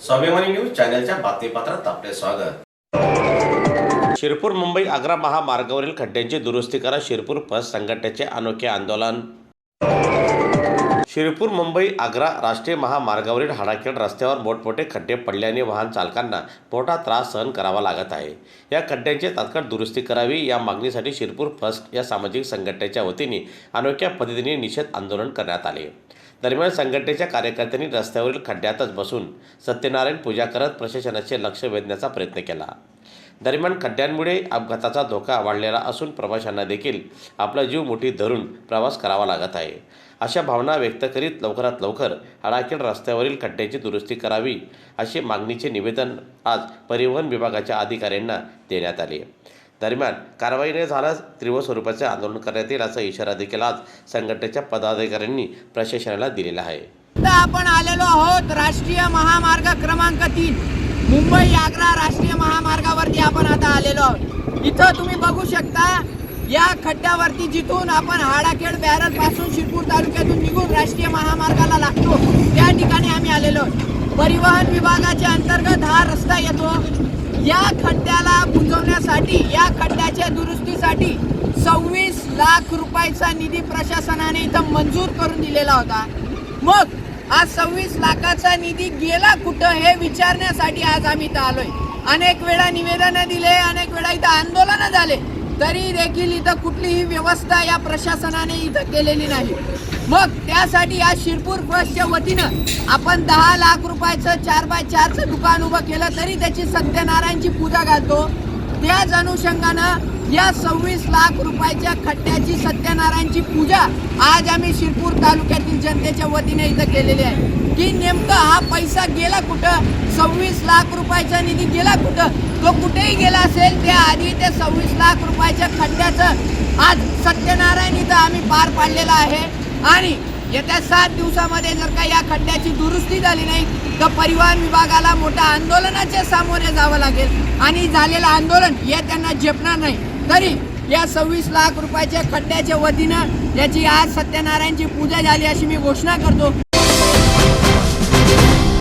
स्वाभिमानी न्यूज चॅनलच्या बातमीपत्रात आपले स्वागत। शिरपूर मुंबई आग्रा महामार्गावरील खड्ड्यांची दुरुस्ती करा, शिरपूर बस संघटनेचे अनोखे आंदोलन। शिरपूर मुंबई आग्रा राष्ट्रीय महामार्गावरील हाडाखेड रस्त्यावर मोठमोठे खड्डे पडल्याने वाहन चालकांना मोठा त्रास सहन करावा लागत आहे। या खड्ड्यांची तात्काळ दुरुस्ती करावी या मागणीसाठी शिरपूर फर्स्ट या सामाजिक संघटनेच्या वतीने अनोख्या पद्धतीने निषेध आंदोलन करण्यात आले। दरम्यान संघटनेच्या कार्यकर्त्यांनी रस्त्यावरील खड्ड्यातच बसून सत्यनारायण पूजा करत प्रशासनाचे लक्ष वेधण्याचा प्रयत्न केला। दरम्यान खड्ड्यांमुळे अपघाताचा धोका वाढलेला असून प्रवाशांना देखील आपला जीव मुठीत धरून प्रवास करावा लागत आहे, अशा भावना व्यक्त करीत लवकरात लवकर हाडाखेड रस्त्यावरील खड्ड्यांची दुरुस्ती करावी अशी मागणीचे निवेदन आज परिवहन विभागाच्या अधिकाऱ्यांना देण्यात आले। दरम्यान कारवाई न झाल्यास तीव्र स्वरूपाचे आंदोलन करण्यात येईल असा इशारा देखील आज संघटनेच्या पदाधिकाऱ्यांनी प्रशासनाला दिलेला आहे। आपण आलेलो आहोत राष्ट्रीय महामार्ग क्रमांक 3 मुंबई आग्रा राष्ट्रीय महामार्गावरती आपण आता आलेलो आहोत। इथं तुम्ही बघू शकता या खड्ड्यावरती जिथून आपण हाडाखेड बॅरल पासून शिरपूर तालुक्यातून निघून राष्ट्रीय महामार्गाला लागतो त्या ठिकाणी आम्ही आलेलो आहोत। परिवहन विभागाच्या अंतर्गत हा रस्ता येतो। या खड्ड्याला बुजवण्यासाठी या खड्ड्याच्या दुरुस्तीसाठी 26 लाख रुपयाचा निधी प्रशासनाने इथं मंजूर करून दिलेला होता। मग आज 26 लाखाचा निधी गेला कुठं हे विचारण्यासाठी आज आम्ही इथं आलोय। अनेक वेळा निवेदनं दिले, अनेक वेळा इथं आंदोलन झाले, तरी देखील इथं कुठलीही व्यवस्था या प्रशासनाने इथं केलेली नाही। मग त्यासाठी आज शिरपूर फर्स्टच्या वतीनं आपण 10 लाख रुपयाचं 4x4चं दुकान उभं केलं, तरी त्याची सत्यनारायणची पूजा घालतो। त्याच अनुषंगानं या 26 लाख रुपयाच्या खड्ड्याची सत्यनारायणची पूजा आज आम्ही शिरपूर तालुक्यातील जनतेच्या वतीने इथं केलेली आहे। की नेमका हा पैसा गेला कुठं, 26 लाख रुपयाचा निधी गेला कुठं, तो कुठेही गेला असेल त्याआधी ते 26 लाख रुपयाच्या खड्ड्याचं आज सत्यनारायण इथं आम्ही पार पाडलेला आहे। आणि येत्या 7 दिवसामध्ये जर का या खड्ड्याची दुरुस्ती झाली नाही तर परिवहन विभागाला मोठ्या आंदोलनाच्या सामोरे जावं लागेल आणि झालेलं आंदोलन हे त्यांना झेपणार नाही। तरी या 26 लाख रुपयाच्या खड्ड्याच्या वतीनं याची आज सत्यनारायणची पूजा झाली अशी मी घोषणा करतो।